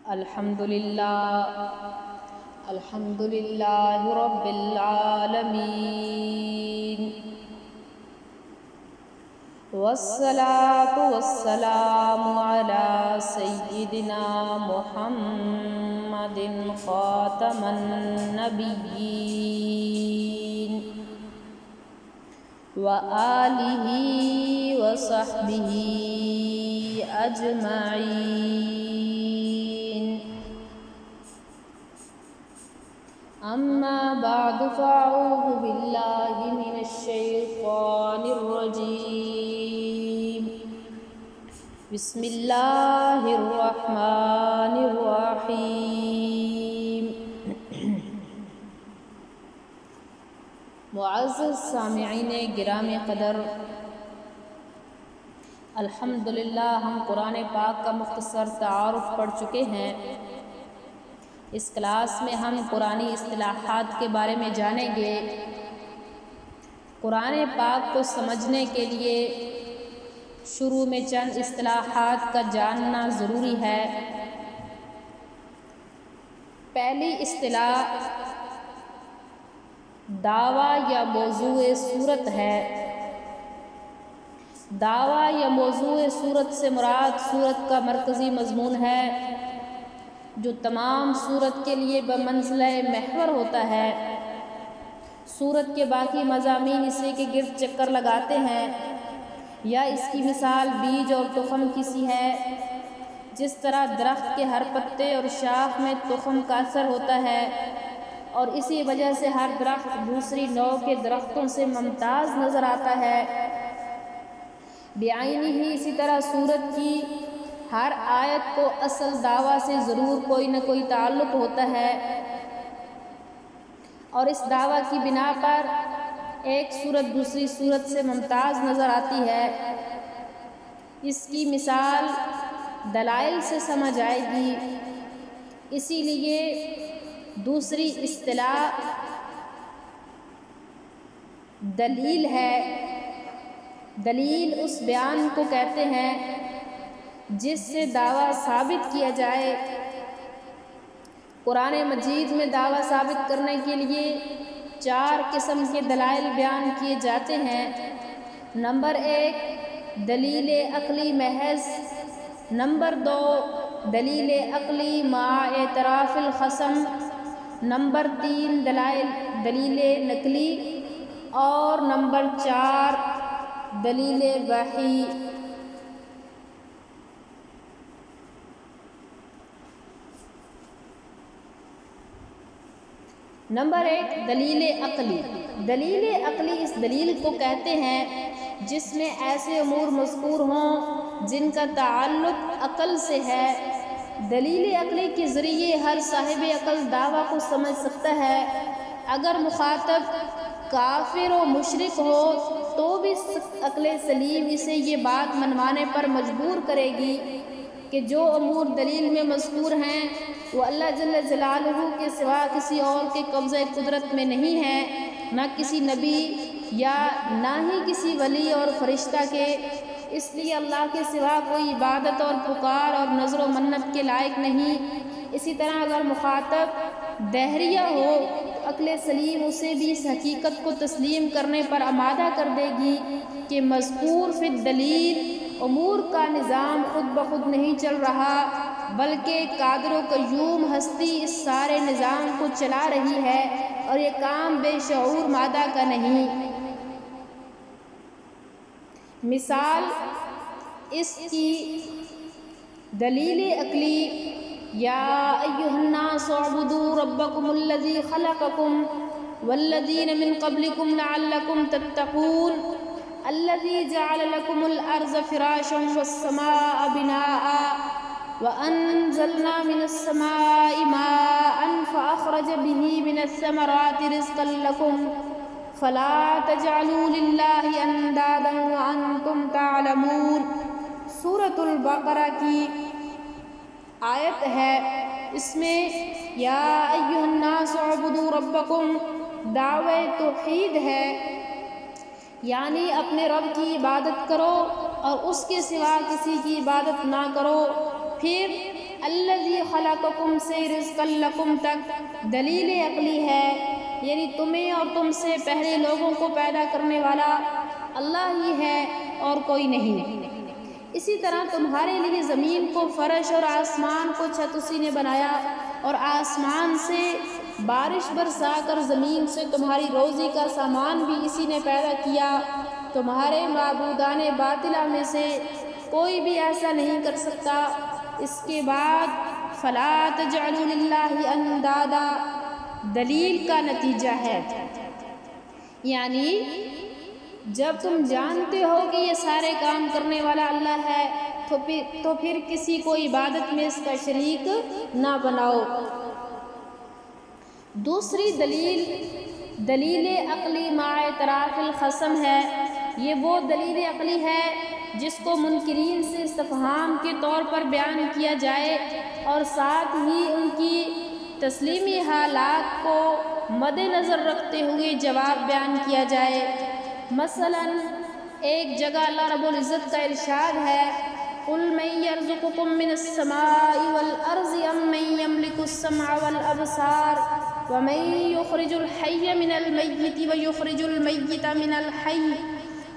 الحمدللہ رب العالمین والصلاة والسلام علی سیدنا محمد خاتم النبیین وآلہ وصحبہ اجمعین اما بعد فاعوذ باللہ من الشیطان الرجیم بسم اللہ الرحمن الرحیم معزز سامعین گرامی قدر، الحمدللہ ہم قرآن پاک کا مختصر تعارف پڑھ چکے ہیں۔ اس کلاس میں ہم قرآنی اصطلاحات کے بارے میں جانیں گے۔ قرآن پاک کو سمجھنے کے لیے شروع میں چند اصطلاحات کا جاننا ضروری ہے۔ پہلی اصطلاح دعویٰ یا موضوع صورت ہے۔ دعویٰ یا موضوع صورت سے مراد صورت کا مرکزی مضمون ہے جو تمام صورت کے لیے بمنزلہ محور ہوتا ہے۔ صورت کے باقی مضامین اسی کے گرد چکر لگاتے ہیں، یا اس کی مثال بیج اور تخم کی سی ہے۔ جس طرح درخت کے ہر پتے اور شاخ میں تخم کا اثر ہوتا ہے، اور اسی وجہ سے ہر درخت دوسری نوع کے درختوں سے ممتاز نظر آتا ہے، بعینی ہی اسی طرح صورت کی ہر آیت کو اصل دعویٰ سے ضرور کوئی نہ کوئی تعلق ہوتا ہے، اور اس دعویٰ کی بنا پر ایک صورت دوسری صورت سے ممتاز نظر آتی ہے۔ اس کی مثال دلائل سے سمجھ آئے گی۔ اسی لیے دوسری اصطلاح دلیل ہے۔ دلیل اس بیان کو کہتے ہیں جس سے دعویٰ ثابت کیا جائے۔ قرآن مجید میں دعویٰ ثابت کرنے کے لیے 4 قسم کے دلائل بیان کیے جاتے ہیں۔ نمبر 1 دلیل عقلی محض، نمبر 2 دلیل عقلی مع اعتراف الخصم، نمبر 3 دلیل نقلی، اور نمبر 4 دلیل وحی۔ نمبر 1 دلیل عقلی۔ دلیل عقلی اس دلیل کو کہتے ہیں جس میں ایسے امور مذکور ہوں جن کا تعلق عقل سے ہے۔ دلیل عقلی کے ذریعے ہر صاحب عقل دعویٰ کو سمجھ سکتا ہے۔ اگر مخاطب کافر و مشرک ہو تو بھی عقل سلیم اسے یہ بات منوانے پر مجبور کرے گی کہ جو امور دلیل میں مذکور ہیں وہ اللہ جل جلالہ کے سوا کسی اور کے قبضہ قدرت میں نہیں ہے، نہ کسی نبی یا نہ ہی کسی ولی اور فرشتہ کے۔ اس لیے اللہ کے سوا کوئی عبادت اور پکار اور نظر و منت کے لائق نہیں۔ اسی طرح اگر مخاطب دہریہ ہو تو عقل سلیم اسے بھی اس حقیقت کو تسلیم کرنے پر آمادہ کر دے گی کہ مذکور فی الدلیل امور کا نظام خود بخود نہیں چل رہا، بلکہ قادر و قیوم ہستی اس سارے نظام کو چلا رہی ہے، اور یہ کام بے شعور مادہ کا نہیں۔ مثال اس کی دلیل عقلی یا ایھا الناس اعبدوا ربکم الذی خلقکم والذین من قبلکم لعلکم تتقون الذی جعل لکم الارض فراشا والسماء بناء وانزلنا من السماء ماء فاخرج به من الثمرات رزقا لکم فلا تجعلوا للہ اندادا وانتم تعلمون۔ سورۃ البقرہ کی آیت ہے۔ اس میں یا ایھا الناس اعبدوا ربکم دعوی توحید ہے، یعنی اپنے رب کی عبادت کرو اور اس کے سوا کسی کی عبادت نہ کرو۔ پھر الذی خلقکم سے رزقا لکم تک دلیل عقلی ہے، یعنی تمہیں اور تم سے پہلے لوگوں کو پیدا کرنے والا اللہ ہی ہے اور کوئی نہیں۔ اسی طرح تمہارے لیے زمین کو فرش اور آسمان کو چھت اسی نے بنایا، اور آسمان سے بارش برسا کر زمین سے تمہاری روزی کا سامان بھی اسی نے پیدا کیا۔ تمہارے معبودان باطلہ میں سے کوئی بھی ایسا نہیں کر سکتا۔ اس کے بعد فلا تجعلوا للہ اندادا دلیل کا نتیجہ ہے، یعنی جب تم جانتے ہو کہ یہ سارے کام کرنے والا اللہ ہے تو پھر کسی کو عبادت میں اس کا شریک نہ بناؤ۔ دوسری دلیل عقلی مع اعتراف الخصم ہے۔ یہ وہ دلیل عقلی ہے جس کو منکرین سے استفہام کے طور پر بیان کیا جائے اور ساتھ ہی ان کی تسلیمی حالات کو مد نظر رکھتے ہوئے جواب بیان کیا جائے۔ مثلا ایک جگہ اللہ رب العزت کا ارشاد ہے، قُلْ مَن يَرْزُقُكُم مِّنَ السَّمَاءِ وَالْأَرْضِ أَمَّن يَمْلِكُ السَّمْعَ وَالْأَبْصَارَ وَمَن يُخْرِجُ الْحَيَّ مِنَ الْمَيِّتِ وَيُخْرِجُ الْمَيِّتَ مِنَ الْحَيِّ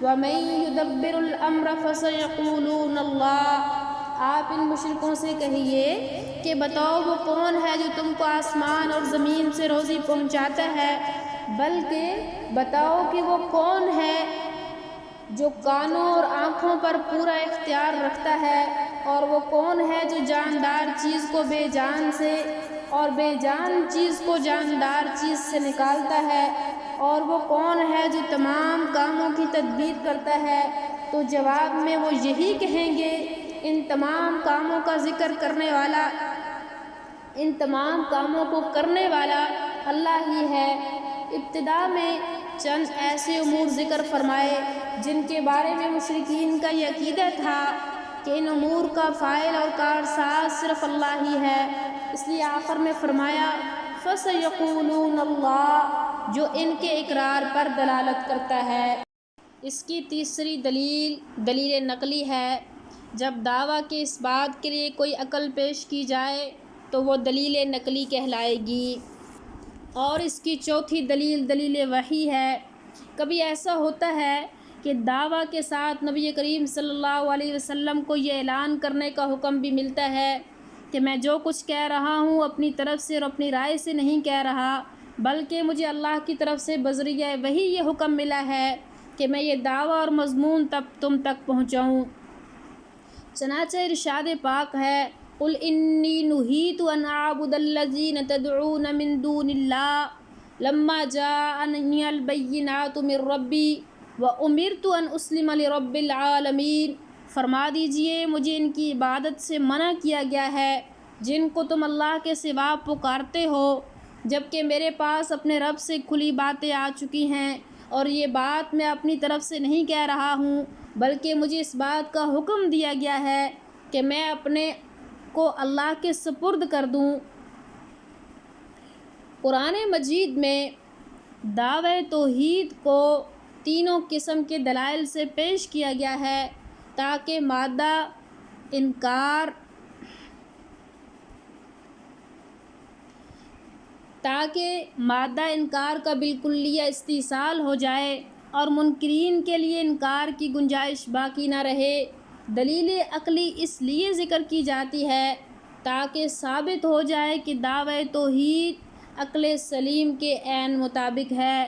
وَمَن يُدَبِّرُ الْأَمْرَ فَسَيَقُولُونَ اللَّهُ۔ آپ ان مشرکوں سے کہیے کہ بتاؤ وہ کون ہے جو تم کو آسمان اور زمین سے روزی پہنچاتا ہے، بلکہ بتاؤ کہ وہ کون ہے جو کانوں اور آنکھوں پر پورا اختیار رکھتا ہے، اور وہ کون ہے جو جاندار چیز کو بے جان سے اور بے جان چیز کو جاندار چیز سے نکالتا ہے، اور وہ کون ہے جو تمام کاموں کی تدبیر کرتا ہے۔ تو جواب میں وہ یہی کہیں گے ان تمام کاموں کا ذکر کرنے والا، ان تمام کاموں کو کرنے والا اللہ ہی ہے۔ ابتدا میں چند ایسے امور ذکر فرمائے جن کے بارے میں مشرکین کا یہ عقیدہ تھا کہ ان امور کا فاعل اور کارساز صرف اللہ ہی ہے، اس لیے آخر میں فرمایا فَسَيَقُولُونَ اللَّهُ، جو ان کے اقرار پر دلالت کرتا ہے۔ اس کی تیسری دلیل نقلی ہے۔ جب دعویٰ کے اس بات کے لیے کوئی عقل پیش کی جائے تو وہ دلیل نقلی کہلائے گی۔ اور اس کی چوتھی دلیل وحی ہے۔ کبھی ایسا ہوتا ہے کہ دعویٰ کے ساتھ نبی کریم صلی اللہ علیہ وسلم کو یہ اعلان کرنے کا حکم بھی ملتا ہے کہ میں جو کچھ کہہ رہا ہوں اپنی طرف سے اور اپنی رائے سے نہیں کہہ رہا، بلکہ مجھے اللہ کی طرف سے بذریعہ وحی یہ حکم ملا ہے کہ میں یہ دعویٰ اور مضمون تم تک پہنچاؤں۔ چنانچہ ارشاد پاک ہے، قُلْ إِنِّي نُهِيتُ أَنْ أَعْبُدَ الَّذِينَ تَدْعُونَ مِن دُونِ اللَّهِ لَمَّا جَاءَنِيَ الْبَيِّنَاتُ مِن رَّبِّي وَأُمِرْتُ أَنْ أُسْلِمَ لِرَبِّ الْعَالَمِينَ۔ فرما دیجئے مجھے ان کی عبادت سے منع کیا گیا ہے جن کو تم اللہ کے سوا پکارتے ہو، جبکہ میرے پاس اپنے رب سے کھلی باتیں آ چکی ہیں، اور یہ بات میں اپنی طرف سے نہیں کہہ رہا ہوں، بلکہ مجھے اس بات کا حکم دیا گیا ہے کہ میں اپنے کو اللہ کے سپرد کر دوں۔ قرآن مجید میں دعوی توحید کو تینوں قسم کے دلائل سے پیش کیا گیا ہے تاکہ مادہ انکار کا بالکلیہ استحصال ہو جائے اور منکرین کے لیے انکار کی گنجائش باقی نہ رہے۔ دلیل عقلی اس لیے ذکر کی جاتی ہے تاکہ ثابت ہو جائے کہ دعوی توحید عقل سلیم کے عین مطابق ہے،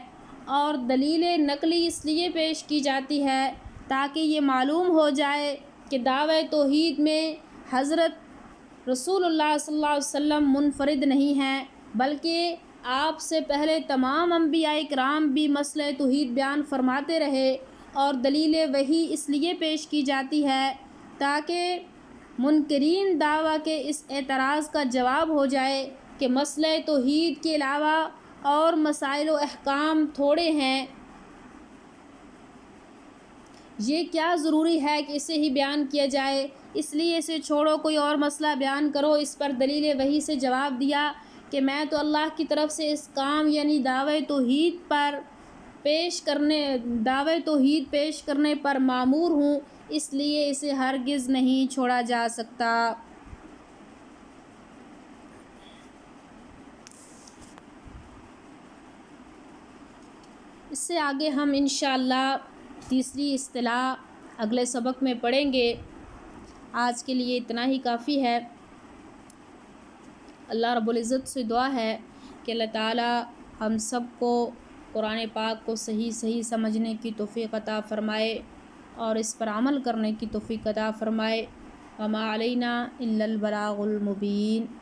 اور دلیل نقلی اس لیے پیش کی جاتی ہے تاکہ یہ معلوم ہو جائے کہ دعوی توحید میں حضرت رسول اللہ صلی اللہ علیہ وسلم منفرد نہیں ہیں، بلکہ آپ سے پہلے تمام انبیاء کرام بھی مسئلہ توحید بیان فرماتے رہے۔ اور دلیل وحی اس لیے پیش کی جاتی ہے تاکہ منکرین دعویٰ کے اس اعتراض کا جواب ہو جائے کہ مسئلہ توحید کے علاوہ اور مسائل و احکام تھوڑے ہیں، یہ کیا ضروری ہے کہ اسے ہی بیان کیا جائے، اس لیے اسے چھوڑو، کوئی اور مسئلہ بیان کرو۔ اس پر دلیل وحی سے جواب دیا کہ میں تو اللہ کی طرف سے اس کام یعنی دعوی توحید پیش کرنے پر مامور ہوں، اس لیے اسے ہرگز نہیں چھوڑا جا سکتا۔ اس سے آگے ہم انشاءاللہ تیسری اصطلاح اگلے سبق میں پڑھیں گے۔ آج کے لیے اتنا ہی کافی ہے۔ اللہ رب العزت سے دعا ہے کہ اللہ تعالی ہم سب کو قرآن پاک کو صحیح سمجھنے کی توفیق عطا فرمائے اور اس پر عمل کرنے کی توفیق عطا فرمائے۔ وما علینا الا البلاغ المبین۔